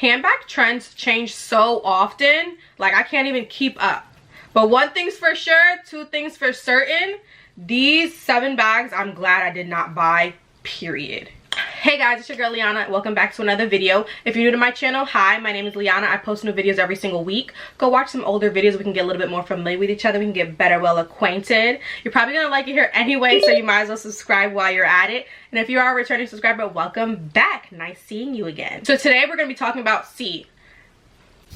handbag trends change so often, like I can't even keep up. But one thing's for sure, two things for certain, these 7 bags I'm glad I did not buy, period. Hey guys, it's your girl Liana. Welcome back to another video. If you're new to my channel, hi, my name is Liana. I post new videos every single week. Go watch some older videos. We can get a little bit more familiar with each other. We can get better, well acquainted. You're probably gonna like it here anyway, so you might as well subscribe while you're at it. And if you are a returning subscriber, welcome back. Nice seeing you again. So today we're gonna be talking about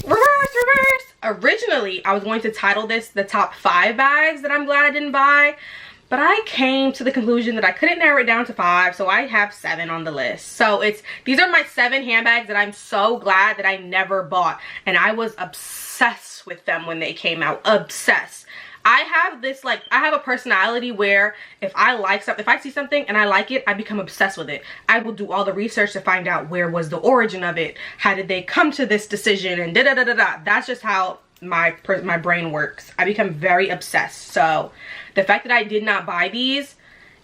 reverse. Originally, I was going to title this the top 5 bags that I'm glad I didn't buy. But I came to the conclusion that I couldn't narrow it down to 5, so I have 7 on the list. So these are my 7 handbags that I'm so glad that I never bought. And I was obsessed with them when they came out. Obsessed. I have this, like, I have a personality where if I like something, if I see something and I like it, I become obsessed with it. I will do all the research to find out where was the origin of it. How did they come to this decision, and da-da-da-da-da. That's just how my brain works. I become very obsessed. So the fact that I did not buy these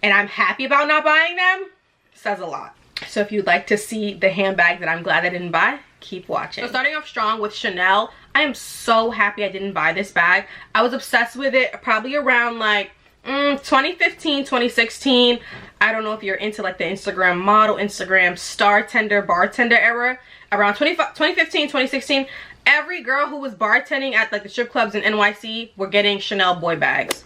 and I'm happy about not buying them says a lot. So if you'd like to see the handbag that I'm glad I didn't buy, keep watching. So starting off strong with Chanel, I am so happy I didn't buy this bag. I was obsessed with it probably around like 2015, 2016. I don't know if you're into like the Instagram model, Instagram star tender, bartender era. Around 2015, 2016, every girl who was bartending at like the strip clubs in NYC were getting Chanel boy bags.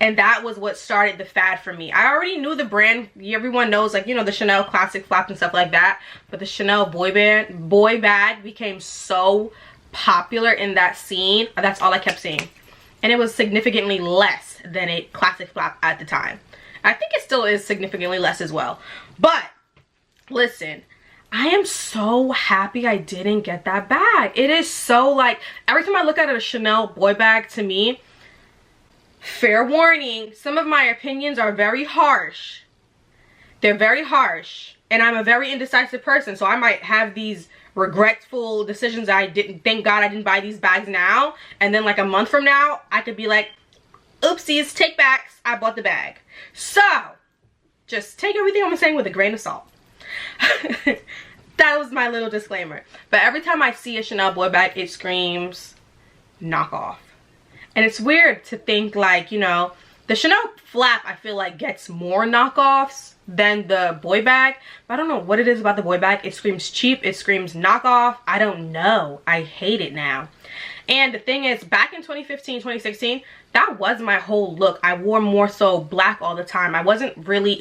And that was what started the fad for me. I already knew the brand. Everyone knows, like, you know, the Chanel classic flap and stuff like that. But the Chanel boy bag became so popular in that scene. That's all I kept seeing. And it was significantly less than a classic flap at the time. I think it still is significantly less as well. But listen, I am so happy I didn't get that bag. It is so, like, every time I look at a Chanel boy bag, to me, fair warning, some of my opinions are very harsh. They're very harsh. And I'm a very indecisive person, so I might have these regretful decisions. I didn't, thank God I didn't buy these bags now. And then like a month from now, I could be like, oopsies, take backs, I bought the bag. So, just take everything I'm saying with a grain of salt. That was my little disclaimer. But every time I see a Chanel boy bag, it screams knockoff. And it's weird to think, like, you know, the Chanel flap I feel like gets more knockoffs than the boy bag. But I don't know what it is about the boy bag. It screams cheap. It screams knockoff. I don't know. I hate it now. And the thing is, back in 2015, 2016, that was my whole look. I wore more so black all the time. I wasn't really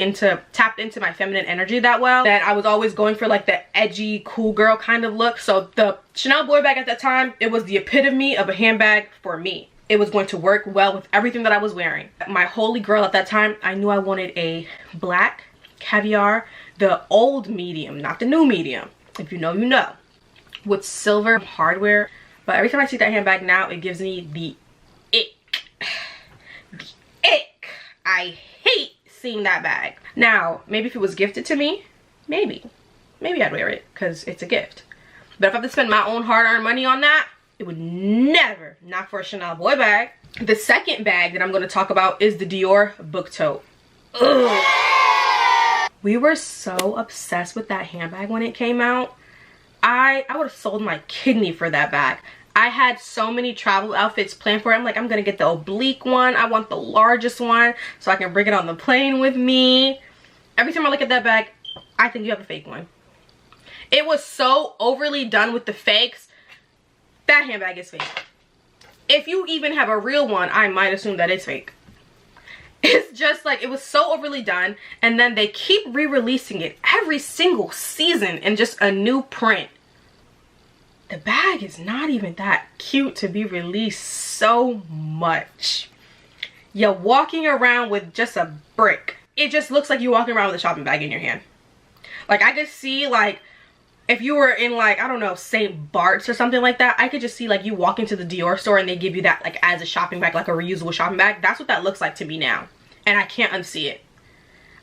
tapped into my feminine energy that well. That I was always going for like the edgy, cool girl kind of look. So the Chanel boy bag at that time, it was the epitome of a handbag for me. It was going to work well with everything that I was wearing. My holy grail at that time, I knew I wanted a black caviar, the old medium, not the new medium. If you know, you know. With silver hardware. But every time I see that handbag now, it gives me the ick. The ick. I hate seeing that bag. Now, maybe if it was gifted to me, maybe I'd wear it because it's a gift. But if I have to spend my own hard-earned money on that, it would never, not for a Chanel boy bag. The second bag that I'm going to talk about is the Dior book tote. Ugh. We were so obsessed with that handbag when it came out. I would have sold my kidney for that bag. I had so many travel outfits planned for it. I'm like, I'm going to get the oblique one. I want the largest one so I can bring it on the plane with me. Every time I look at that bag, I think you have a fake one. It was so overly done with the fakes. That handbag is fake. If you even have a real one, I might assume that it's fake. It's just like, it was so overly done, and then they keep re-releasing it every single season in just a new print. The bag is not even that cute to be released so much. You're walking around with just a brick. It just looks like you're walking around with a shopping bag in your hand. Like, I could see, like, if you were in, like, I don't know, St. Bart's or something like that, I could just see, like, you walk into the Dior store and they give you that, like, as a shopping bag, like a reusable shopping bag. That's what that looks like to me now. And I can't unsee it.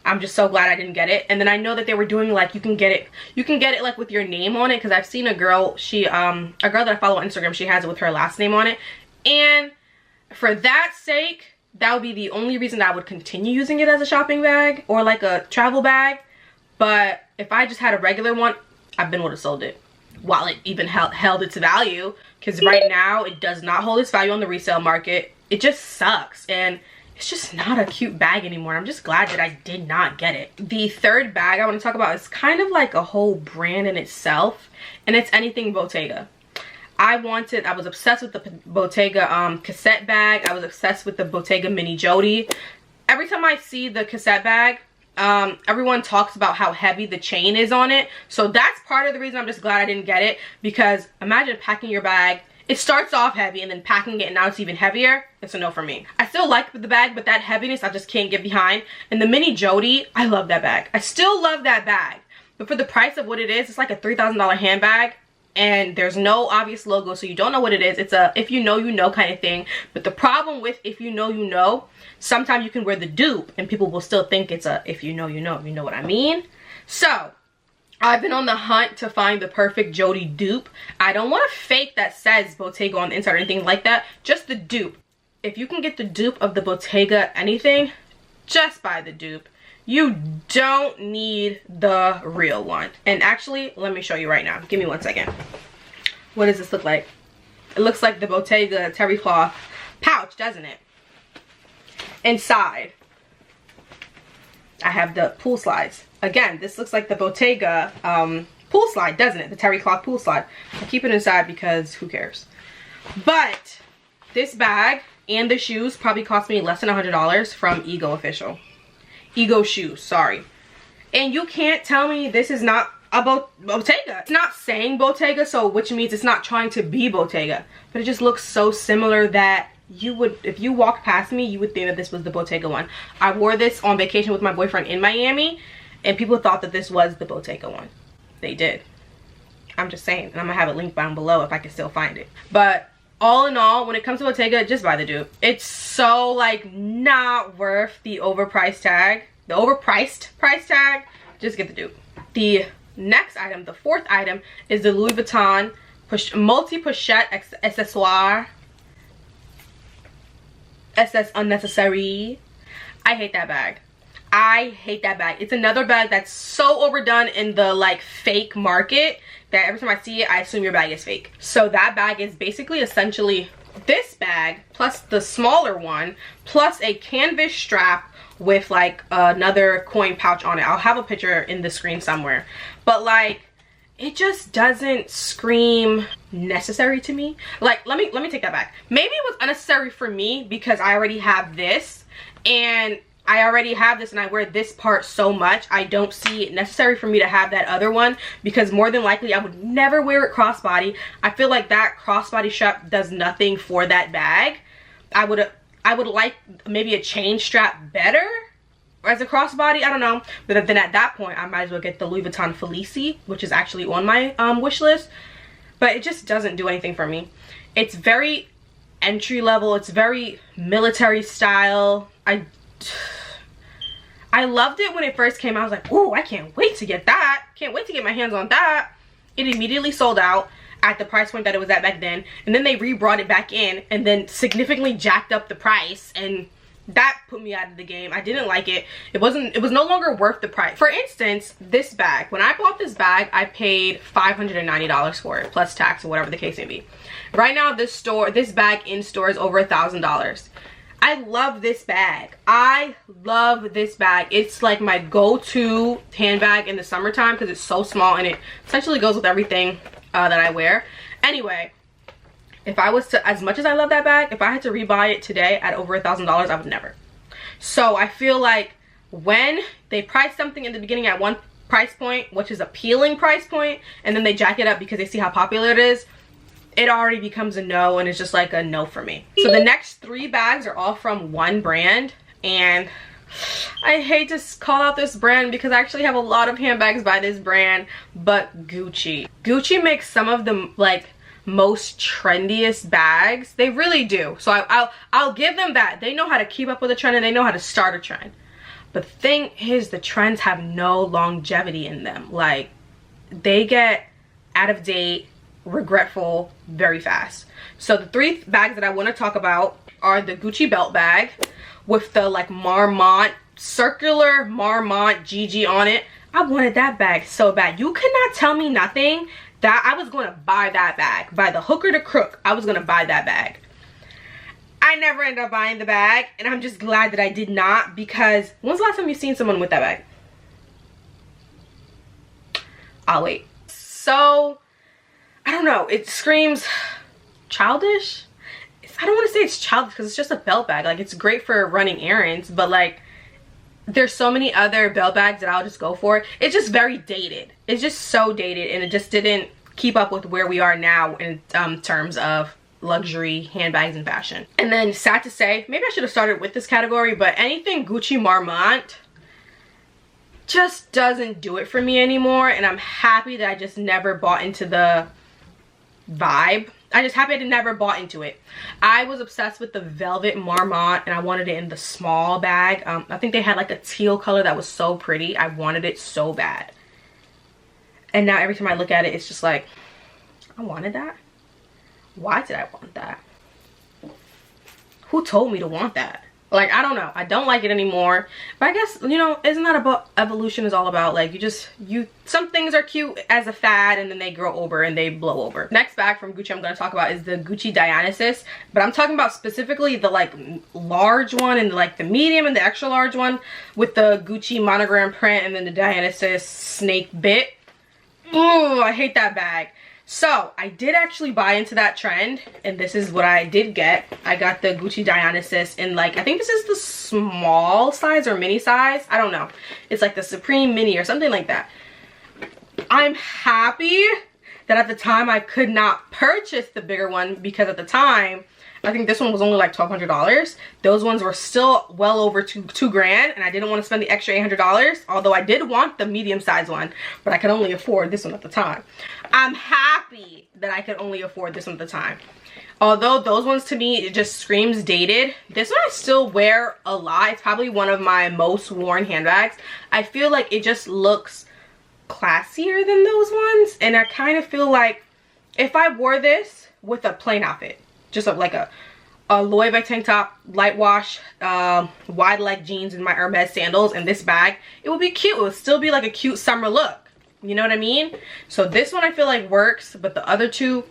I'm just so glad I didn't get it. And then I know that they were doing, like, you can get it like with your name on it, because I've seen a girl, a girl that I follow on Instagram, she has it with her last name on it. And for that sake, that would be the only reason that I would continue using it as a shopping bag or like a travel bag. But if I just had a regular one, I would have sold it while it even held its value, because right now it does not hold its value on the resale market. It just sucks, and it's just not a cute bag anymore. I'm just glad that I did not get it. The third bag I want to talk about is kind of like a whole brand in itself, and it's anything Bottega. I was obsessed with the Bottega cassette bag. I was obsessed with the Bottega mini Jody. Every time I see the cassette bag, everyone talks about how heavy the chain is on it. So that's part of the reason I'm just glad I didn't get it, because imagine packing your bag. It starts off heavy and then packing it and now it's even heavier. It's a no for me. I still like the bag, but that heaviness I just can't get behind. And the mini Jody, I love that bag. I still love that bag. But for the price of what it is, it's like a $3,000 handbag. And there's no obvious logo, so you don't know what it is. It's a if you know, you know kind of thing. But the problem with if you know, you know, sometimes you can wear the dupe and people will still think it's a if you know, you know. You know what I mean? So I've been on the hunt to find the perfect Jody dupe. I don't want a fake that says Bottega on the inside or anything like that. Just the dupe. If you can get the dupe of the Bottega anything, just buy the dupe. You don't need the real one. And actually, let me show you right now. Give me 1 second. What does this look like? It looks like the Bottega terry cloth pouch, doesn't it? Inside, I have the pool slides. Again, this looks like the Bottega pool slide, doesn't it? The terry cloth pool slide. I keep it inside because who cares? But this bag and the shoes probably cost me less than $100 from Ego Official. Ego shoes, sorry. And you can't tell me this is not a Bottega. It's not saying Bottega, so which means it's not trying to be Bottega. But it just looks so similar that you would, if you walked past me, you would think that this was the Bottega one. I wore this on vacation with my boyfriend in Miami, and people thought that this was the Bottega one. They did. I'm just saying. And I'm gonna have a link down below if I can still find it. But all in all, when it comes to Bottega, just buy the dupe. It's so like not worth the overpriced tag. The overpriced price tag. Just get the dupe. The next item, the fourth item, is the Louis Vuitton multi-pochette accessoire. SS unnecessary. I hate that bag. I hate that bag. It's another bag that's so overdone in the like fake market that every time I see it, I assume your bag is fake. So that bag is basically essentially this bag plus the smaller one plus a canvas strap with like another coin pouch on it. I'll have a picture in the screen somewhere. But like, it just doesn't scream necessary to me. Like, let me take that back. Maybe it was unnecessary for me because I already have this, and I already have this and I wear this part so much. I don't see it necessary for me to have that other one because more than likely I would never wear it crossbody. I feel like that crossbody strap does nothing for that bag. I would like maybe a chain strap better as a crossbody. I don't know. But then at that point, I might as well get the Louis Vuitton Felicie, which is actually on my wish list. But it just doesn't do anything for me. It's very entry level. It's very military style. I loved it when it first came out. I was like, ooh, I can't wait to get that. Can't wait to get my hands on that. It immediately sold out at the price point that it was at back then. And then they re-brought it back in and then significantly jacked up the price. And that put me out of the game. I didn't like it. It was no longer worth the price. For instance, this bag. When I bought this bag, I paid $590 for it, plus tax or whatever the case may be. Right now, this bag in store is over $1,000. I love this bag. I love this bag. It's like my go-to handbag in the summertime because it's so small and it essentially goes with everything that I wear. Anyway, if I was to, as much as I love that bag, if I had to rebuy it today at over $1,000, I would never. So I feel like when they price something in the beginning at one price point, which is appealing price point, and then they jack it up because they see how popular it is, it already becomes a no, and it's just like a no for me. So the next 3 bags are all from one brand, and I hate to call out this brand because I actually have a lot of handbags by this brand, but Gucci. Gucci makes some of the like most trendiest bags. They really do. So I'll give them that. They know how to keep up with a trend and they know how to start a trend. But the thing is, the trends have no longevity in them. Like, they get out of date, regretful very fast. So the 3 bags that I want to talk about are the Gucci belt bag with the like Marmont, circular Marmont GG on it. I wanted that bag so bad. You could not tell me nothing that I was going to buy that bag. By the hook or the crook, I was going to buy that bag. I never ended up buying the bag, and I'm just glad that I did not, because when's the last time you've seen someone with that bag? I'll wait. So, I don't know. It screams childish. I don't want to say it's childish because it's just a belt bag. Like, it's great for running errands, but like, there's so many other belt bags that I'll just go for. It's just very dated. It's just so dated, and it just didn't keep up with where we are now in terms of luxury handbags and fashion. And then, sad to say, maybe I should have started with this category, but anything Gucci Marmont just doesn't do it for me anymore, and I'm happy that I just never bought into the vibe. I'm just happy I never bought into it. I was obsessed with the velvet Marmont, and I wanted it in the small bag. I think they had like a teal color that was so pretty. I wanted it so bad. And now every time I look at it, it's just like, I wanted that? Why did I want that? Who told me to want that? Like, I don't know. I don't like it anymore. But I guess, you know, isn't that about evolution is all about? Like, some things are cute as a fad, and then they grow over and they blow over. Next bag from Gucci I'm going to talk about is the Gucci Dionysus. But I'm talking about specifically the, like, large one and, like, the medium and the extra large one with the Gucci monogram print and then the Dionysus snake bit. Ooh, I hate that bag. So, I did actually buy into that trend, and this is what I did get. I got the Gucci Dionysus in, like, I think this is the small size or mini size. I don't know. It's like the Supreme Mini or something like that. I'm happy that at the time I could not purchase the bigger one, because at the time, I think this one was only like $1,200. Those ones were still well over two grand, and I didn't want to spend the extra $800, although I did want the medium size one, but I could only afford this one at the time. I'm happy that I could only afford this one at the time. Although those ones, to me, it just screams dated. This one I still wear a lot. It's probably one of my most worn handbags. I feel like it just looks classier than those ones, and I kind of feel like if I wore this with a plain outfit, just like a Louis Vuitton tank top, light wash, wide leg jeans, and my Hermes sandals, and this bag, it would be cute. It would still be like a cute summer look. You know what I mean? So this one I feel like works, but the other two,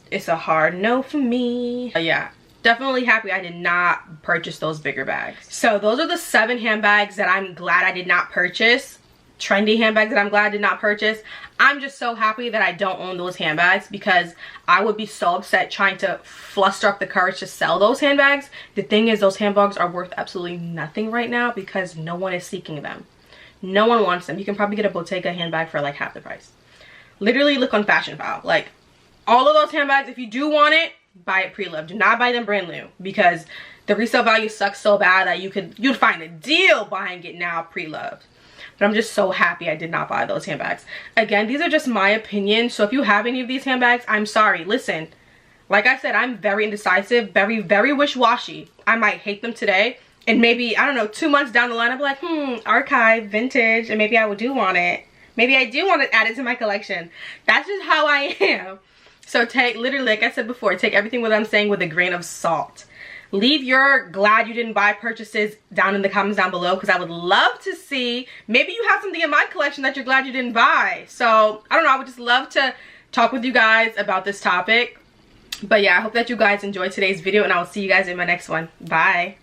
it's a hard no for me. Yeah, definitely happy I did not purchase those bigger bags. So those are the 7 handbags that I'm glad I did not purchase. Trendy handbags that I'm glad I did not purchase. I'm just so happy that I don't own those handbags, because I would be so upset trying to fluster up the courage to sell those handbags. The thing is, those handbags are worth absolutely nothing right now because no one is seeking them. No one wants them. You can probably get a Bottega handbag for like half the price. Literally look on Fashion File. Like, all of those handbags, if you do want it, buy it pre-loved. Do not buy them brand new, because the resale value sucks so bad that you'd find a deal buying it now pre-loved. But I'm just so happy I did not buy those handbags. Again, these are just my opinion. So if you have any of these handbags, I'm sorry. Listen, like I said, I'm very indecisive, very, very wish-washy. I might hate them today, and maybe, I don't know, 2 months down the line, I'll be like, archive, vintage, and maybe I do want it. Maybe I do want it added to my collection. That's just how I am. So literally, like I said before, take everything what I'm saying with a grain of salt. Leave your glad you didn't buy purchases down in the comments down below, because I would love to see, maybe you have something in my collection that you're glad you didn't buy. So, I don't know, I would just love to talk with you guys about this topic. But yeah, I hope that you guys enjoyed today's video, and I will see you guys in my next one. Bye.